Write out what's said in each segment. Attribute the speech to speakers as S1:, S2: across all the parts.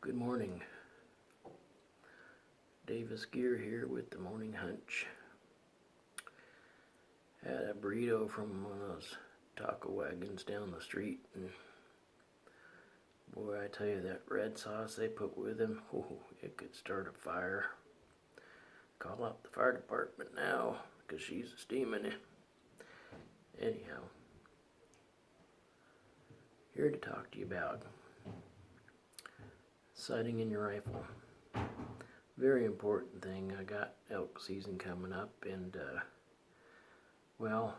S1: Good morning. Davis Gear here with the morning hunch. Had a burrito from one of those taco wagons down the street, and boy, I tell you, that red sauce they put with them, it could start a fire. Call up the fire department now, because she's steaming it. Anyhow, here to talk to you about sighting in your rifle. Very important thing. I got elk season coming up, and well,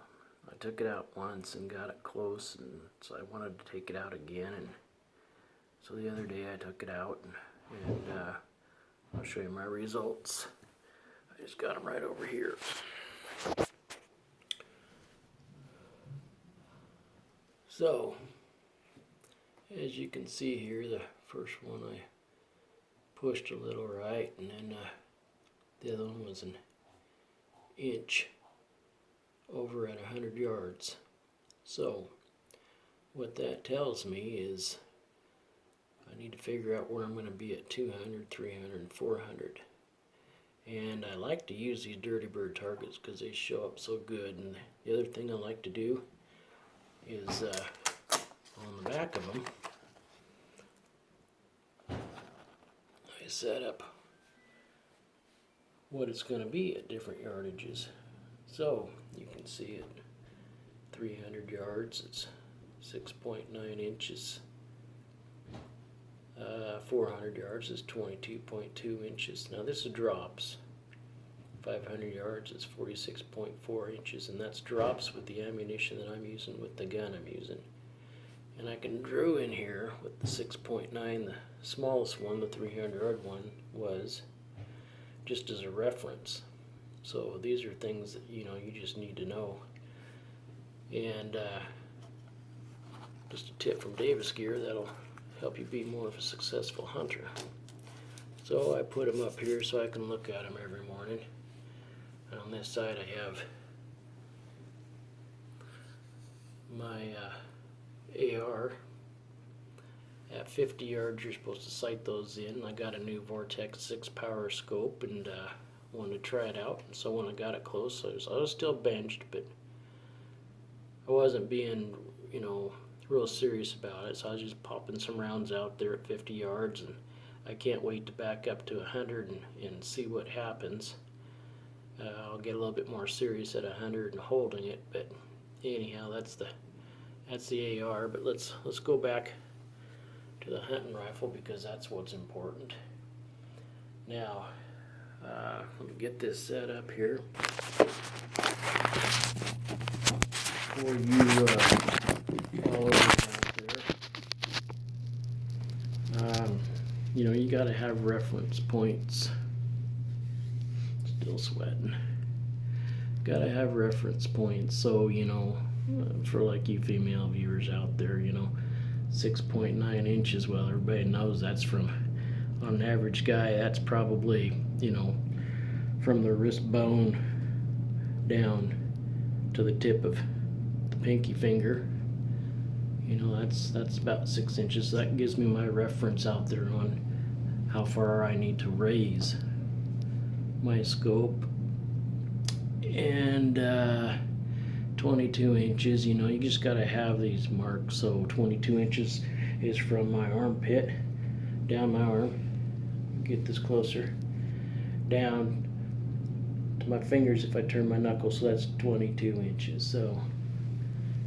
S1: I took it out once and got it close, and so I wanted to take it out again, and so the other day I took it out, and I'll show you my results. I just got them right over here. So, as you can see here, the first one I pushed a little right, and then the other one was an inch over at 100 yards. So what that tells me is I need to figure out where I'm going to be at 200, 300, and 400. And I like to use these Dirty Bird targets because they show up so good. And the other thing I like to do is on the back of them, I set up what it's going to be at different yardages. So you can see at 300 yards it's 6.9 inches. 400 yards is 22.2 inches. Now this is drops. 500 yards is 46.4 inches, and that's drops with the ammunition that I'm using, with the gun I'm using. And I can drew in here with the 6.9, the smallest one, the 300 yard one, was just as a reference. So these are things that you just need to know. And just a tip from Davis Gear that'll help you be more of a successful hunter. So I put them up here so I can look at them every morning. And on this side I have my AR. At 50 yards you're supposed to sight those in. I got a new Vortex 6 power scope, and wanted to try it out. So when I got it close, I was still benched, but I wasn't being real serious about it, so I was just popping some rounds out there at 50 yards, and I can't wait to back up to 100 and see what happens. I'll get a little bit more serious at 100 and holding it, but anyhow, that's the AR. But let's go back to the hunting rifle, because that's what's important. Now, let me get this set up here for you followers out there. You got to have reference points. Still sweating. Got to have reference points. So for like you female viewers out there, 6.9 inches. Well, everybody knows that's from, on an average guy, that's probably from the wrist bone down to the tip of the pinky finger. That's about 6 inches. So that gives me my reference out there on how far I need to raise my scope. And 22 inches, you just got to have these marks. So 22 inches is from my armpit down my arm. Get this closer. Down to my fingers if I turn my knuckles, so that's 22 inches. So,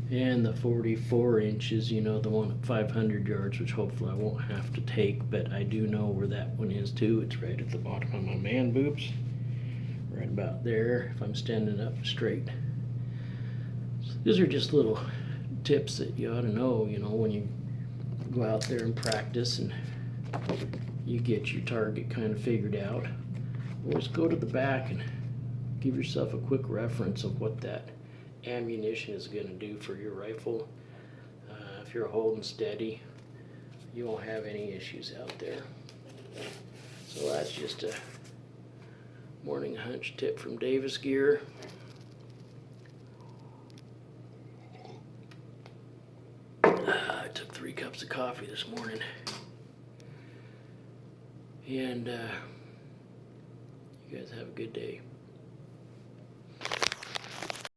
S1: and the 44 inches, the one at 500 yards, which hopefully I won't have to take, but I do know where that one is too. It's right at the bottom of my man boobs, right about there if I'm standing up straight. So these are just little tips that you ought to know, when you go out there and practice and you get your target kind of figured out. Always go to the back and give yourself a quick reference of what that ammunition is going to do for your rifle. If you're holding steady, you won't have any issues out there. So that's just a morning hunch tip from Davis Gear. I took 3 cups of coffee this morning. And you guys have a good day.